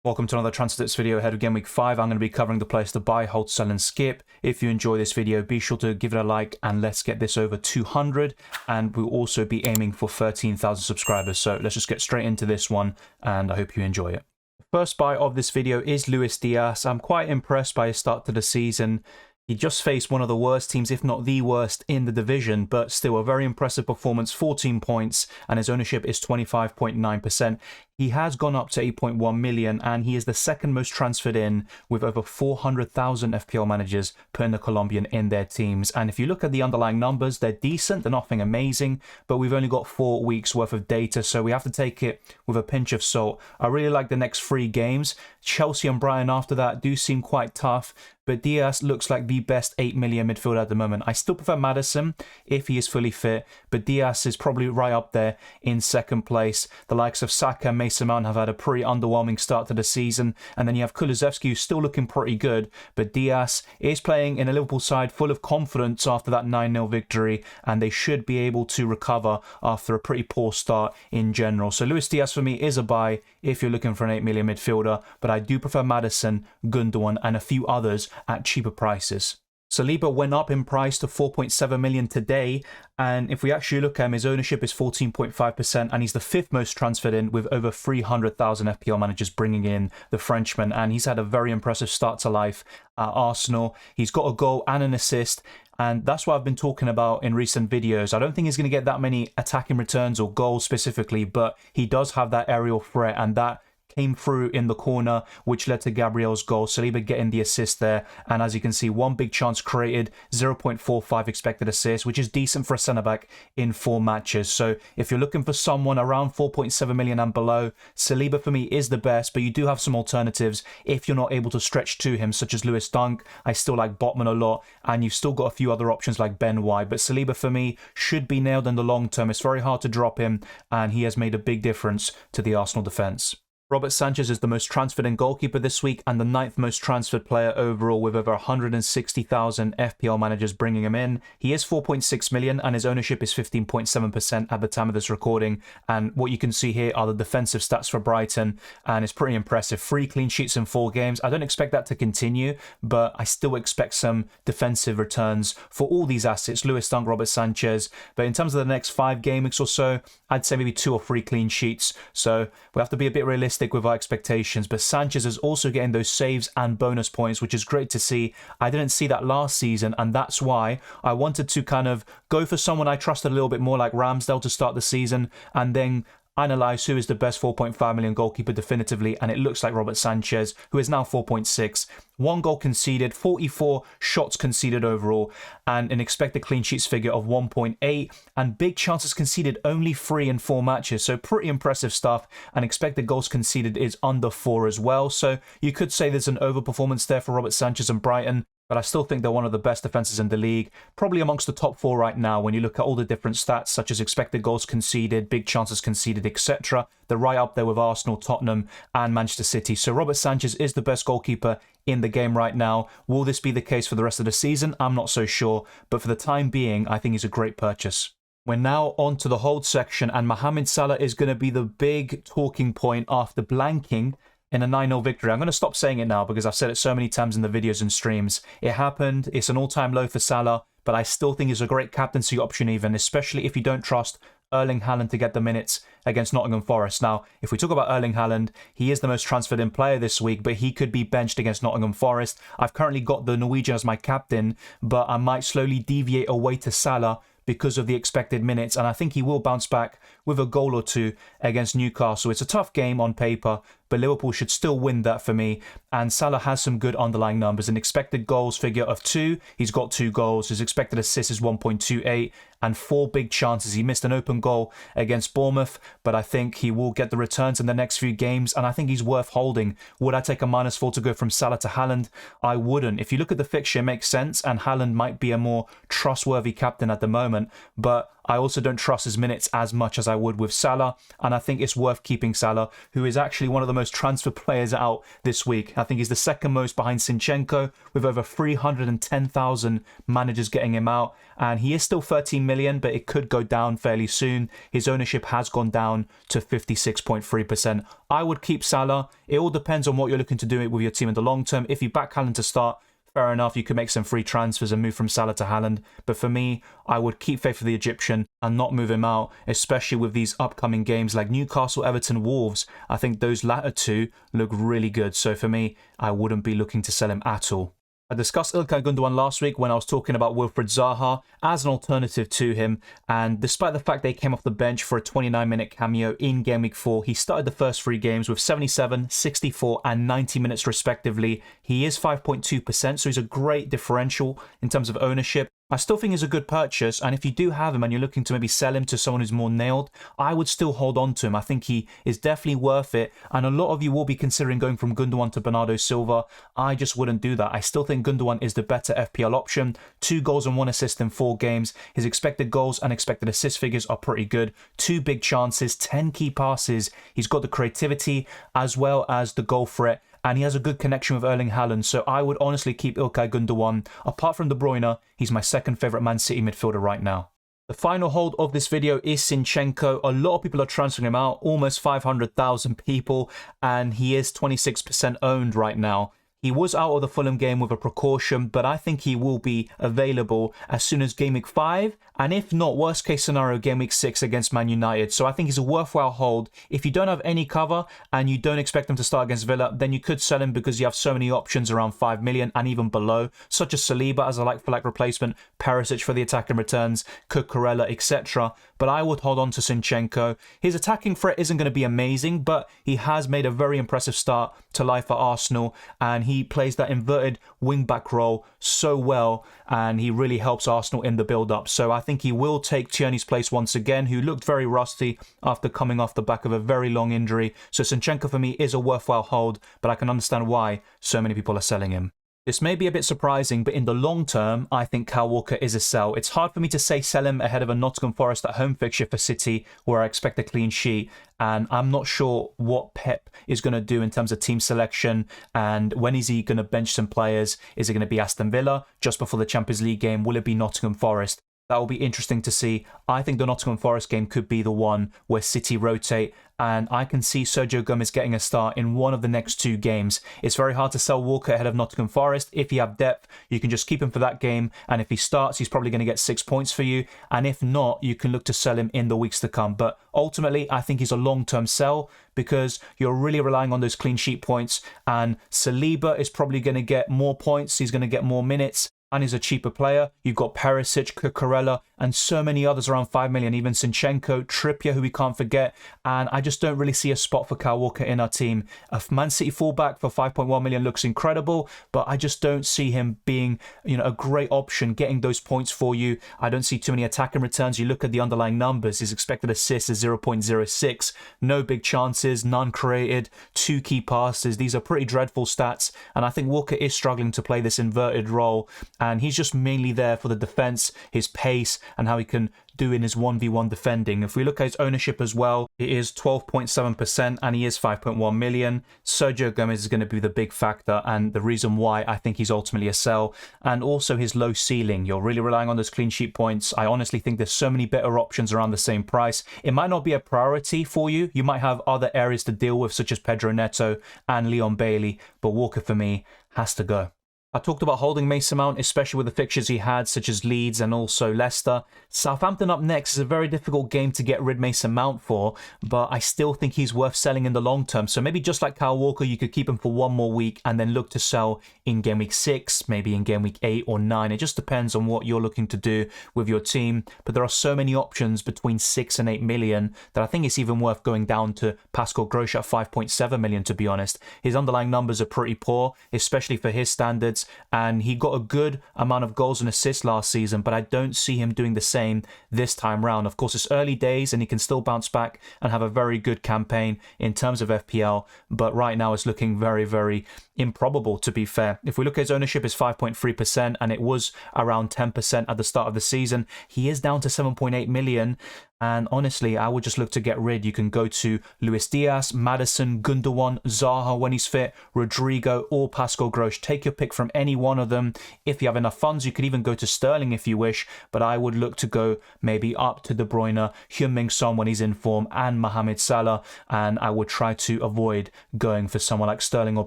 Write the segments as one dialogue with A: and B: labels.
A: Welcome to another transfer tips video ahead of Game Week 5. I'm going to be covering the players to buy, hold, sell and skip. If you enjoy this video, be sure to give it a like and let's get this over 200. And we'll also be aiming for 13,000 subscribers. So let's just get straight into this one and I hope you enjoy it. First buy of this video is Luis Diaz. I'm quite impressed by his start to the season. He just faced one of the worst teams, if not the worst, in the division, but still a very impressive performance, 14 points, and his ownership is 25.9%. He has gone up to 8.1 million, and he is the second most transferred in, with over 400,000 FPL managers putting the Colombian in their teams. And if you look at the underlying numbers, they're decent, they're nothing amazing, but we've only got 4 weeks worth of data, so we have to take it with a pinch of salt. I really like the next 3 games. Chelsea and Brighton after that do seem quite tough, but Diaz looks like the best 8 million midfielder at the moment. I still prefer Maddison if he is fully fit, but Diaz is probably right up there in second place. The likes of Saka and Mason Mount have had a pretty underwhelming start to the season, and then you have Kulusevski who's still looking pretty good, but Diaz is playing in a Liverpool side full of confidence after that 9-0 victory, and they should be able to recover after a pretty poor start in general. So Luis Diaz for me is a buy if you're looking for an 8 million midfielder, but I do prefer Maddison, Gundogan and a few others at cheaper prices. Saliba went up in price to 4.7 million today, and if we actually look at him, his ownership is 14.5%, and he's the 5th most transferred in, with over 300,000 FPL managers bringing in the Frenchman, and he's had a very impressive start to life at Arsenal. He's got a goal and an assist, and that's what I've been talking about in recent videos. I don't think he's going to get that many attacking returns or goals specifically, but he does have that aerial threat, and that came through in the corner, which led to Gabriel's goal. Saliba getting the assist there, and as you can see, one big chance created, 0.45 expected assist, which is decent for a centre-back in 4 matches. So if you're looking for someone around 4.7 million and below, Saliba for me is the best, but you do have some alternatives if you're not able to stretch to him, such as Lewis Dunk. I still like Botman a lot, and you've still got a few other options like Ben White, but Saliba for me should be nailed in the long term. It's very hard to drop him, and he has made a big difference to the Arsenal defence. Robert Sanchez is the most transferred in goalkeeper this week and the 9th most transferred player overall, with over 160,000 FPL managers bringing him in. He is 4.6 million and his ownership is 15.7% at the time of this recording. And what you can see here are the defensive stats for Brighton, and it's pretty impressive. 3 clean sheets in 4 games. I don't expect that to continue, but I still expect some defensive returns for all these assets, Lewis Dunk, Robert Sanchez. But in terms of the next 5 game weeks or so, I'd say maybe 2 or 3 clean sheets. So we have to be a bit realistic with our expectations, but Sanchez is also getting those saves and bonus points, which is great to see. I didn't see that last season, and that's why I wanted to kind of go for someone I trusted a little bit more, like Ramsdale, to start the season, and then analyse who is the best 4.5 million goalkeeper definitively, and it looks like Robert Sanchez, who is now 4.6. 1 goal conceded, 44 shots conceded overall, and an expected clean sheets figure of 1.8, and big chances conceded only 3 in 4 matches, so pretty impressive stuff, and expected goals conceded is under 4 as well, so you could say there's an overperformance there for Robert Sanchez and Brighton, but I still think they're one of the best defences in the league, probably amongst the top 4 right now when you look at all the different stats, such as expected goals conceded, big chances conceded, etc. They're right up there with Arsenal, Tottenham and Manchester City. So Robert Sanchez is the best goalkeeper in the game right now. Will this be the case for the rest of the season? I'm not so sure, but for the time being, I think he's a great purchase. We're now on to the hold section, and Mohamed Salah is going to be the big talking point after blanking in a 9-0 victory. I'm going to stop saying it now because I've said it so many times in the videos and streams. It happened. It's an all-time low for Salah, but I still think he's a great captaincy option even, especially if you don't trust Erling Haaland to get the minutes against Nottingham Forest. Now, if we talk about Erling Haaland, he is the most transferred in player this week, but he could be benched against Nottingham Forest. I've currently got the Norwegian as my captain, but I might slowly deviate away to Salah because of the expected minutes, and I think he will bounce back with a goal or 2 against Newcastle. It's a tough game on paper, but Liverpool should still win that for me, and Salah has some good underlying numbers. An expected goals figure of 2, he's got 2 goals, his expected assist is 1.28, and 4 big chances. He missed an open goal against Bournemouth, but I think he will get the returns in the next few games, and I think he's worth holding. Would I take a -4 to go from Salah to Haaland? I wouldn't. If you look at the fixture, it makes sense, and Haaland might be a more trustworthy captain at the moment, but I also don't trust his minutes as much as I would with Salah, and I think it's worth keeping Salah, who is actually one of the most transfer players out this week. I think he's the second most behind Zinchenko, with over 310,000 managers getting him out, and he is still 13 million, but it could go down fairly soon. His ownership has gone down to 56.3%. I would keep Salah. It all depends on what you're looking to do with your team in the long term. If you back Haaland to start, fair enough, you could make some free transfers and move from Salah to Haaland. But for me, I would keep faith for the Egyptian and not move him out, especially with these upcoming games like Newcastle, Everton, Wolves. I think those latter two look really good. So for me, I wouldn't be looking to sell him at all. I discussed İlkay Gundogan last week when I was talking about Wilfried Zaha as an alternative to him, and despite the fact they came off the bench for a 29-minute cameo in Game Week 4, he started the first 3 games with 77, 64 and 90 minutes respectively. He is 5.2%, so he's a great differential in terms of ownership. I still think he's a good purchase, and if you do have him and you're looking to maybe sell him to someone who's more nailed, I would still hold on to him. I think he is definitely worth it, and a lot of you will be considering going from Gundogan to Bernardo Silva. I just wouldn't do that. I still think Gundogan is the better FPL option. 2 goals and 1 assist in 4 games. His expected goals and expected assist figures are pretty good. 2 big chances, 10 key passes. He's got the creativity as well as the goal threat, and he has a good connection with Erling Haaland, so I would honestly keep İlkay Gundogan. Apart from De Bruyne, he's my second favourite Man City midfielder right now. The final hold of this video is Zinchenko. A lot of people are transferring him out, almost 500,000 people, and he is 26% owned right now. He was out of the Fulham game with a precaution, but I think he will be available as soon as Game Week 5, and if not, worst case scenario, Game Week 6 against Man United. So I think he's a worthwhile hold. If you don't have any cover and you don't expect him to start against Villa, then you could sell him because you have so many options around 5 million and even below, such as Saliba as a like-for-like replacement, Perisic for the attacking returns, Cucurella, etc. But I would hold on to Zinchenko. His attacking threat isn't going to be amazing, but he has made a very impressive start to life at Arsenal, and he plays that inverted wing-back role so well, and he really helps Arsenal in the build-up. So I think he will take Tierney's place once again, who looked very rusty after coming off the back of a very long injury. So Zinchenko for me is a worthwhile hold, but I can understand why so many people are selling him. This may be a bit surprising, but in the long term, I think Kyle Walker is a sell. It's hard for me to say sell him ahead of a Nottingham Forest at home fixture for City, where I expect a clean sheet, and I'm not sure what Pep is going to do in terms of team selection, and when is he going to bench some players? Is it going to be Aston Villa just before the Champions League game? Will it be Nottingham Forest? That will be interesting to see. I think the Nottingham Forest game could be the one where City rotate, and I can see Sergio Gomez getting a start in one of the next 2 games. It's very hard to sell Walker ahead of Nottingham Forest. If you have depth, you can just keep him for that game, and if he starts, he's probably going to get 6 points for you, and if not, you can look to sell him in the weeks to come. But ultimately, I think he's a long-term sell because you're really relying on those clean sheet points, and Saliba is probably going to get more points, he's going to get more minutes, and he's a cheaper player. You've got Perisic, Cucurella, and so many others around 5 million, even Zinchenko, Trippier, who we can't forget, and I just don't really see a spot for Kyle Walker in our team. A Man City fullback for 5.1 million looks incredible, but I just don't see him being, a great option, getting those points for you. I don't see too many attacking returns. You look at the underlying numbers, his expected assist is 0.06, no big chances, none created, 2 key passes. These are pretty dreadful stats, and I think Walker is struggling to play this inverted role, and he's just mainly there for the defense, his pace, and how he can do in his 1v1 defending. If we look at his ownership as well, it is 12.7% and he is 5.1 million. Sergio Gomez is going to be the big factor and the reason why I think he's ultimately a sell, and also his low ceiling. You're really relying on those clean sheet points. I honestly think there's so many better options around the same price. It might not be a priority for you. You might have other areas to deal with, such as Pedro Neto and Leon Bailey, but Walker for me has to go. I talked about holding Mason Mount, especially with the fixtures he had, such as Leeds and also Leicester. Southampton up next is a very difficult game to get rid Mason Mount for, but I still think he's worth selling in the long term. So maybe just like Kyle Walker, you could keep him for 1 more week and then look to sell in Game Week 6, maybe in Game Week 8 or 9. It just depends on what you're looking to do with your team. But there are so many options between 6 and 8 million that I think it's even worth going down to Pascal Grosch at 5.7 million, to be honest. His underlying numbers are pretty poor, especially for his standards. points, and he got a good amount of goals and assists last season, but I don't see him doing the same this time round. Of course, it's early days and he can still bounce back and have a very good campaign in terms of FPL, but right now it's looking very, very improbable, to be fair. If we look at his ownership, is 5.3%, and it was around 10% at the start of the season. He is down to 7.8 million. And honestly, I would just look to get rid. You can go to Luis Diaz, Maddison, Gundogan, Zaha when he's fit, Rodrigo, or Pascal Gross. Take your pick from any one of them. If you have enough funds, you could even go to Sterling if you wish. But I would look to go maybe up to De Bruyne, Heung-min Son when he's in form, and Mohamed Salah. And I would try to avoid going for someone like Sterling or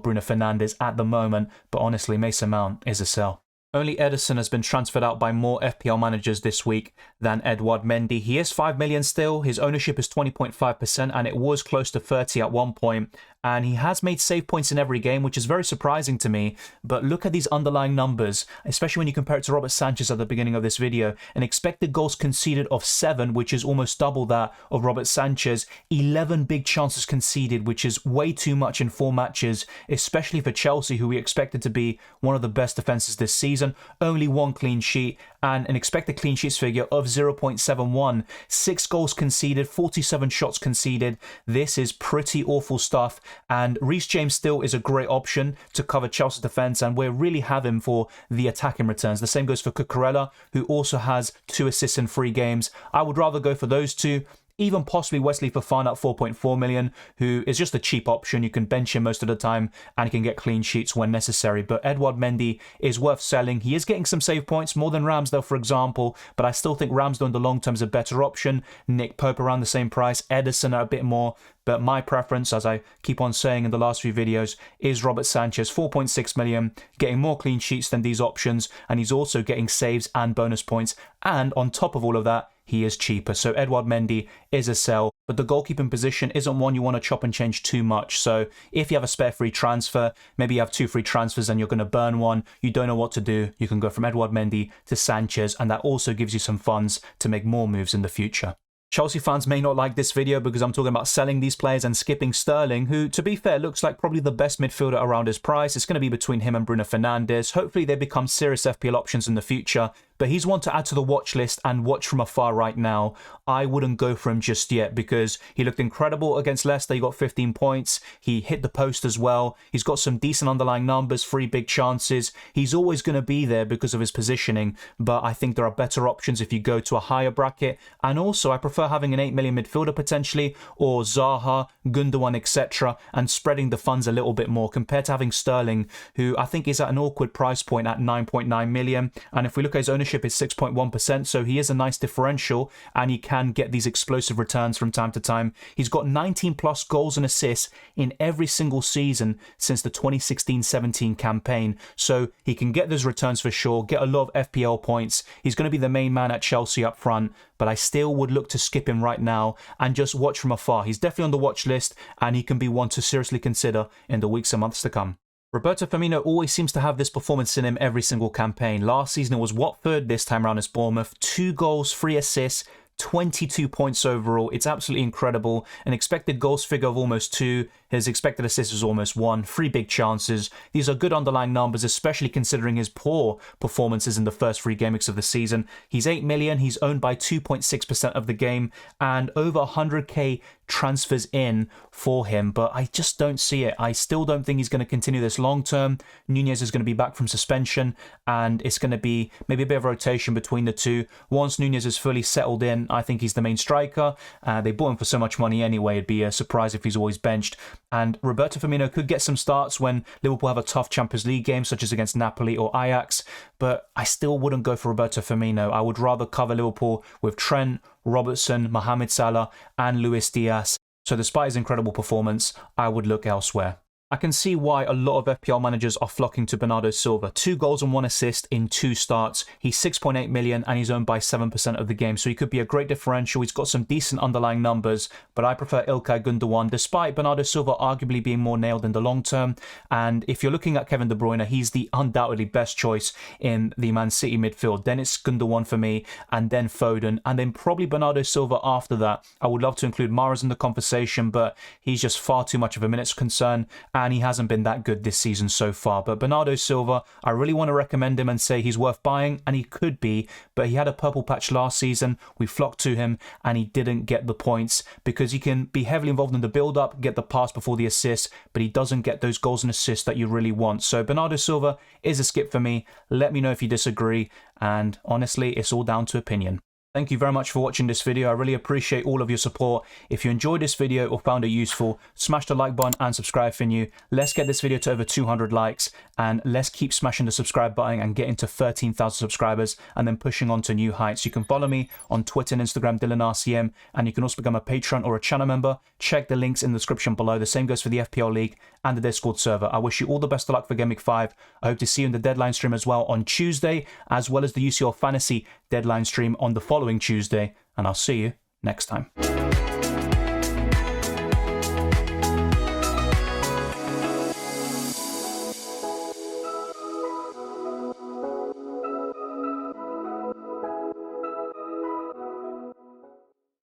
A: Bruno Fernandes at the moment. But honestly, Mason Mount is a sell. Only Ederson has been transferred out by more FPL managers this week than Edouard Mendy. He is 5 million still. His ownership is 20.5%, and it was close to 30 at one point. And he has made save points in every game, which is very surprising to me. But look at these underlying numbers, especially when you compare it to Robert Sanchez at the beginning of this video. An expected goals conceded of 7, which is almost double that of Robert Sanchez. 11 big chances conceded, which is way too much in 4 matches, especially for Chelsea, who we expected to be one of the best defences this season. Only 1 clean sheet and an expected clean sheets figure of 0.71. 6 goals conceded, 47 shots conceded. This is pretty awful stuff. And Reece James still is a great option to cover Chelsea's defence, and we really have him for the attacking returns. The same goes for Cucurella, who also has 2 assists in 3 games. I would rather go for those two. Even possibly Wesley Fofana at 4.4 million, who is just a cheap option. You can bench him most of the time and he can get clean sheets when necessary. But Edouard Mendy is worth selling. He is getting some save points, more than Ramsdale, for example, but I still think Ramsdale in the long term is a better option. Nick Pope around the same price, Ederson at a bit more. But my preference, as I keep on saying in the last few videos, is Robert Sanchez, 4.6 million, getting more clean sheets than these options, and he's also getting saves and bonus points. And on top of all of that, he is cheaper. So Edouard Mendy is a sell, but the goalkeeping position isn't one you want to chop and change too much. So if you have a spare free transfer, maybe you have 2 free transfers and you're going to burn one, you don't know what to do, you can go from Edouard Mendy to Sanchez, and that also gives you some funds to make more moves in the future. Chelsea fans may not like this video because I'm talking about selling these players and skipping Sterling, who, to be fair, looks like probably the best midfielder around his price. It's going to be between him and Bruno Fernandes. Hopefully they become serious FPL options in the future, but he's one to add to the watch list and watch from afar right now. I wouldn't go for him just yet because he looked incredible against Leicester. He got 15 points. He hit the post as well. He's got some decent underlying numbers, 3 big chances. He's always going to be there because of his positioning, but I think there are better options if you go to a higher bracket. And also, I prefer having an 8 million midfielder potentially, or Zaha, Gundogan, etc., and spreading the funds a little bit more compared to having Sterling, who I think is at an awkward price point at 9.9 million. And if we look at his ownership, is 6.1%, so he is a nice differential and he can get these explosive returns from time to time. He's got 19 plus goals and assists in every single season since the 2016-17 campaign, so he can get those returns for sure, get a lot of FPL points. He's going to be the main man at Chelsea up front, but I still would look to skip him right now and just watch from afar. He's definitely on the watch list and he can be one to seriously consider in the weeks and months to come. Roberto Firmino always seems to have this performance in him every single campaign. Last season it was Watford, this time around it's Bournemouth. 2 goals, 3 assists, 22 points overall. It's absolutely incredible. An expected goals figure of almost 2. His expected assists is almost 1. 3 big chances. These are good underlying numbers, especially considering his poor performances in the first 3 game weeks of the season. He's 8 million. He's owned by 2.6% of the game and over 100k transfers in for him, but I just don't see it. I still don't think he's going to continue this long term. Nunez is going to be back from suspension and it's going to be maybe a bit of rotation between the two. Once Nunez is fully settled in, I think he's the main striker. They bought him for so much money anyway, it'd be a surprise if he's always benched. And Roberto Firmino could get some starts when Liverpool have a tough Champions League game, such as against Napoli or Ajax, but I still wouldn't go for Roberto Firmino. I would rather cover Liverpool with Trent, Robertson, Mohamed Salah and Luis Diaz. So despite his incredible performance, I would look elsewhere. I can see why a lot of FPL managers are flocking to Bernardo Silva. 2 goals and 1 assist in 2 starts. He's 6.8 million and he's owned by 7% of the game. So he could be a great differential. He's got some decent underlying numbers, but I prefer Ilkay Gundogan, despite Bernardo Silva arguably being more nailed in the long term. And if you're looking at Kevin De Bruyne, he's the undoubtedly best choice in the Man City midfield. Then it's Gundogan for me, and then Foden, and then probably Bernardo Silva after that. I would love to include Mahrez in the conversation, but he's just far too much of a minutes concern. and he hasn't been that good this season so far. But Bernardo Silva, I really want to recommend him and say he's worth buying, and he could be, but he had a purple patch last season. We flocked to him and he didn't get the points because he can be heavily involved in the build-up, get the pass before the assist, but he doesn't get those goals and assists that you really want. So Bernardo Silva is a skip for me. Let me know if you disagree, and honestly, it's all down to opinion. Thank you very much for watching this video. I really appreciate all of your support. If you enjoyed this video or found it useful, smash the like button and subscribe for new. Let's get this video to over 200 likes, and let's keep smashing the subscribe button and getting to 13,000 subscribers and then pushing on to new heights. You can follow me on Twitter and Instagram, DylanRCM, and you can also become a patron or a channel member. Check the links in the description below. The same goes for the FPL League and the Discord server. I wish you all the best of luck for Game Week 5. I hope to see you in the deadline stream as well on Tuesday, as well as the UCL Fantasy deadline stream on the following Tuesday, and I'll see you next time.